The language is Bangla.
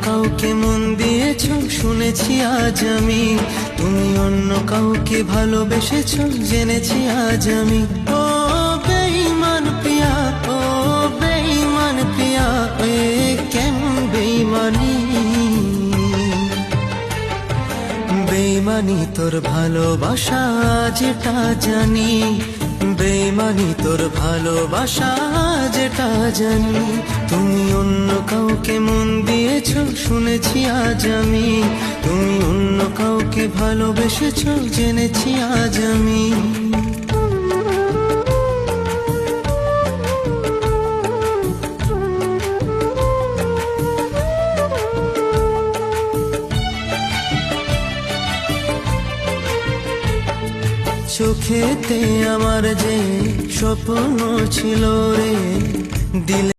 কাউকে মন দিয়েছো শুনেছি আজ আমি, তুমি অন্য কাউকে ভালোবেসেছো জেনেছি আজ আমি। ও বেঈমান প্রিয়া, ও বেঈমান প্রিয়া, এ কেমন বেঈমানি। বেঈমানি তোর ভালোবাসা যেটা জানি, বেঈমানি তোর ভালোবাসা যেটা জানি। তুমি অন্য কাউকে মন দিয়েছো শুনেছি আজ আমি, তুমি অন্য কাউকে ভালোবেসেছো জেনেছি আজ আমি। চোখেতে আমার যে স্বপ্ন ছিল রে, দিলে